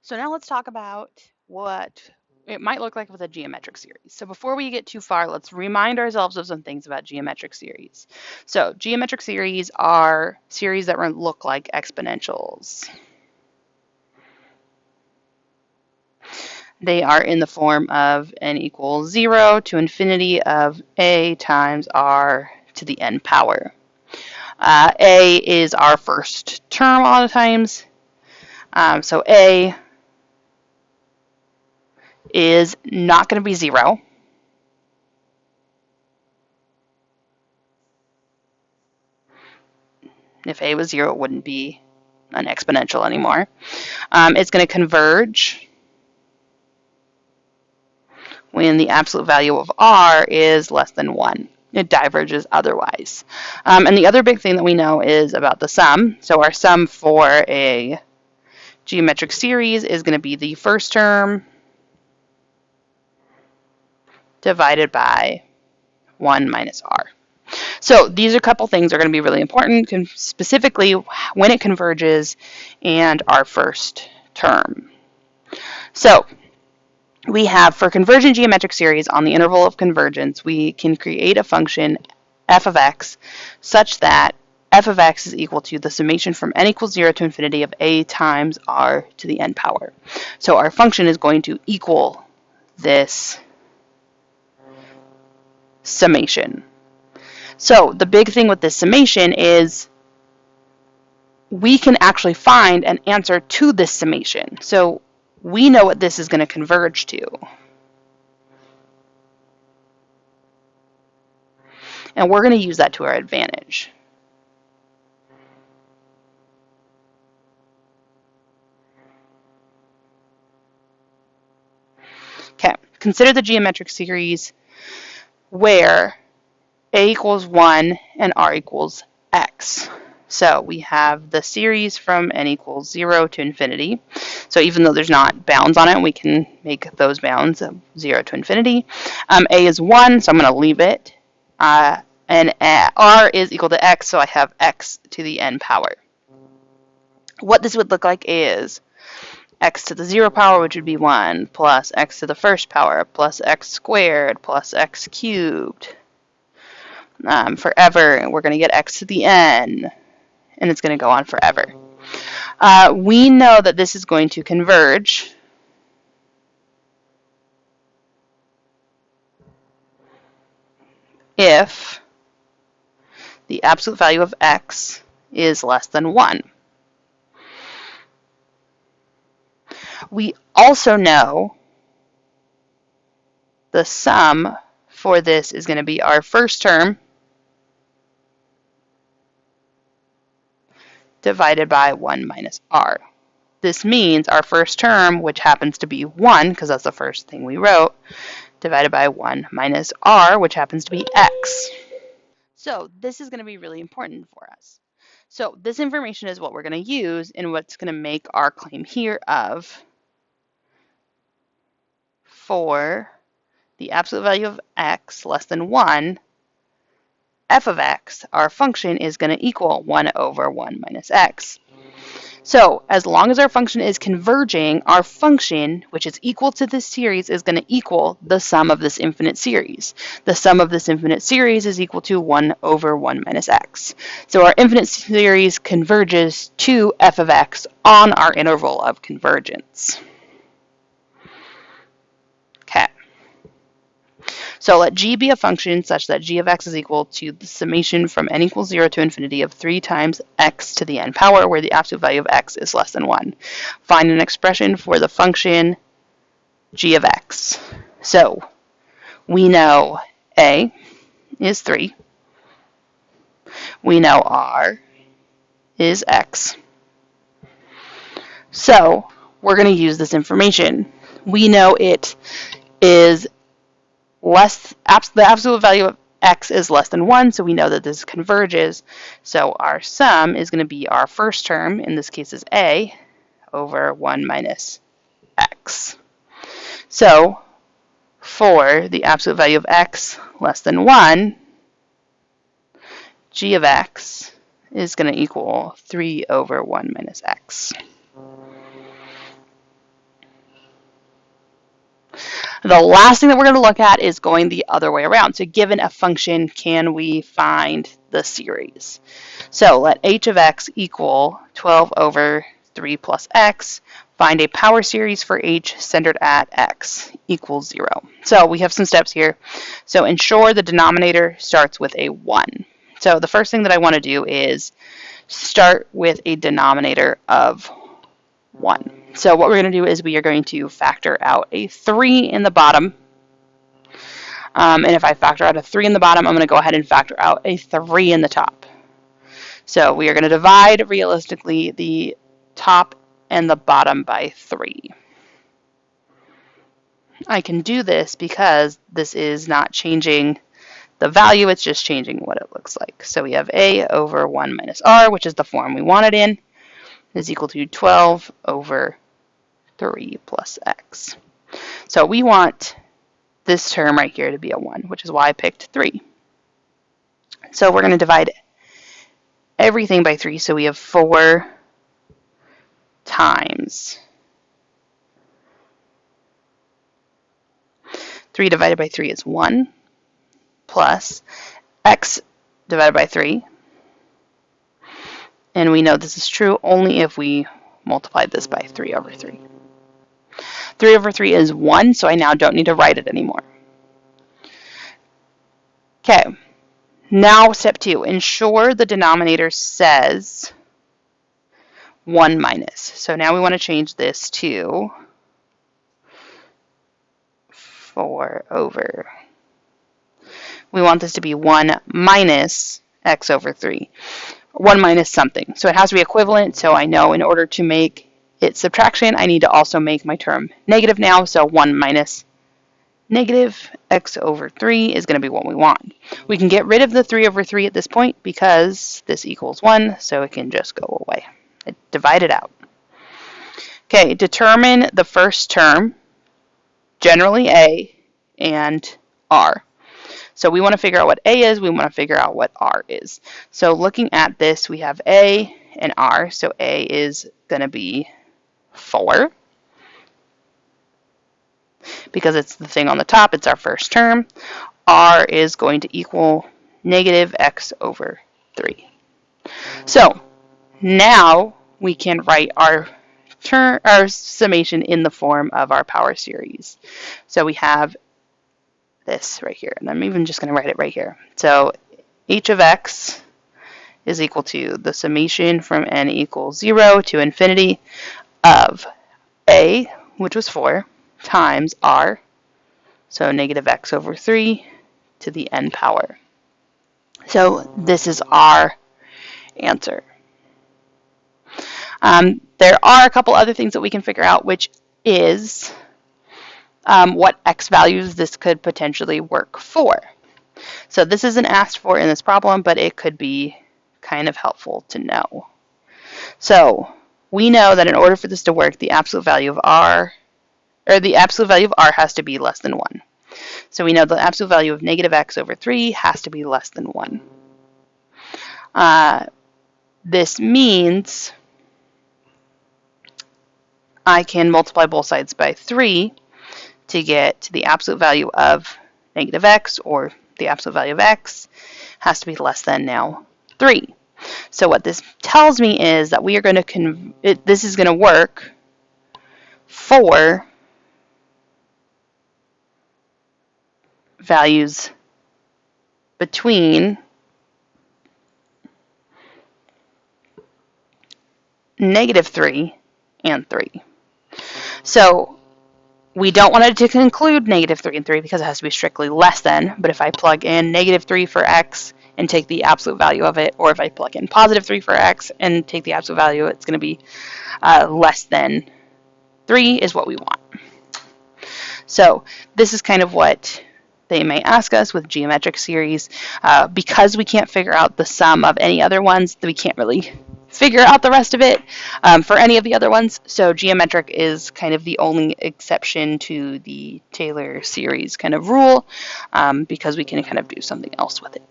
So now let's talk about what it might look like with a geometric series. So before we get too far, let's remind ourselves of some things about geometric series. So geometric series are series that look like exponentials. They are in the form of n equals 0 to infinity of a times r to the n power. A is our first term a lot of times. So a is not going to be 0. If a was 0, it wouldn't be an exponential anymore. It's going to converge when the absolute value of r is less than 1. It diverges otherwise. And the other big thing that we know is about the sum. So our sum for a geometric series is going to be the first term divided by 1 minus r. So these are a couple things that are going to be really important, specifically when it converges and our first term. So we have, for convergent geometric series on the interval of convergence, we can create a function f of x such that f of x is equal to the summation from n equals 0 to infinity of a times r to the n power. So our function is going to equal this summation. So the big thing with this summation is we can actually find an answer to this summation. So we know what this is going to converge to. And we're going to use that to our advantage. Okay, consider the geometric series where a equals 1 and r equals x. So we have the series from n equals 0 to infinity. So even though there's not bounds on it, we can make those bounds 0 to infinity. A is 1, so I'm going to leave it. And r is equal to x, so I have x to the n power. What this would look like is x to the 0 power, which would be 1, plus x to the first power, plus x squared, plus x cubed. Forever, we're going to get x to the n, and it's going to go on forever. We know that this is going to converge if the absolute value of x is less than 1. We also know the sum for this is going to be our first term divided by 1 minus r. This means our first term, which happens to be 1, because that's the first thing we wrote, divided by 1 minus r, which happens to be x. So this is going to be really important for us. So this information is what we're going to use in what's going to make our claim here of for the absolute value of x less than 1, f of x, our function, is going to equal 1 over 1 minus x. So as long as our function is converging, our function, which is equal to this series, is going to equal the sum of this infinite series. The sum of this infinite series is equal to 1 over 1 minus x. So our infinite series converges to f of x on our interval of convergence. Okay. So let g be a function such that g of x is equal to the summation from n equals 0 to infinity of 3 times x to the n power, where the absolute value of x is less than 1. Find an expression for the function g of x. So we know a is 3. We know r is x. So we're going to use this information. We know it is the absolute value of x is less than 1, so we know that this converges. So our sum is going to be our first term, in this case is a, over 1 minus x. So for the absolute value of x less than 1, g of x is going to equal 3 over 1 minus x. The last thing that we're going to look at is going the other way around. So given a function, can we find the series? So let h of x equal 12 over 3 plus x. Find a power series for h centered at x equals 0. So we have some steps here. So ensure the denominator starts with a 1. So the first thing that I want to do is start with a denominator of 1. So what we're going to do is we are going to factor out a 3 in the bottom. And if I factor out a 3 in the bottom, I'm going to go ahead and factor out a 3 in the top. So we are going to divide realistically the top and the bottom by 3. I can do this because this is not changing the value, it's just changing what it looks like. So we have a over 1 minus r, which is the form we want it in, is equal to 12 over 3 plus x. So we want this term right here to be a 1, which is why I picked 3. So we're going to divide everything by 3, so we have 4 times 3 divided by 3 is 1, plus x divided by 3. And we know this is true only if we multiplied this by 3 over 3. 3 over 3 is 1, so I now don't need to write it anymore. Okay, now step 2. Ensure the denominator says 1 minus. So now we want to change this to 4 over. We want this to be 1 minus x over 3. 1 minus something. So it has to be equivalent, so I know in order to make it subtraction, I need to also make my term negative now, so 1 minus negative x over 3 is going to be what we want. We can get rid of the 3 over 3 at this point because this equals 1, so it can just go away. Divide it out. Okay, determine the first term, generally a and r. So we want to figure out what a is, we want to figure out what r is. So looking at this, we have a and r, so a is going to be 4. Because it's the thing on the top, it's our first term. R is going to equal negative x over 3. So now we can write our summation in the form of our power series. So we have this right here, and I'm even just going to write it right here. So h of x is equal to the summation from n equals 0 to infinity of a, which was 4, times r, so negative x over 3 to the n power. So this is our answer. There are a couple other things that we can figure out, which is what x values this could potentially work for. So this isn't asked for in this problem, but it could be kind of helpful to know. So we know that in order for this to work, the absolute value of r, or the absolute value of r has to be less than 1. So we know the absolute value of negative x over 3 has to be less than 1. This means I can multiply both sides by 3 to get to the absolute value of negative x, or the absolute value of x has to be less than now 3. So what this tells me is that we are going to this is going to work for values between negative 3 and 3. So we don't want it to include negative 3 and 3 because it has to be strictly less than, but if I plug in negative 3 for x and take the absolute value of it, or if I plug in positive 3 for x and take the absolute value, it's going to be less than 3 is what we want. So this is kind of what they may ask us with geometric series. Because we can't figure out the sum of any other ones, we can't really figure out the rest of it for any of the other ones. So geometric is kind of the only exception to the Taylor series kind of rule, because we can kind of do something else with it.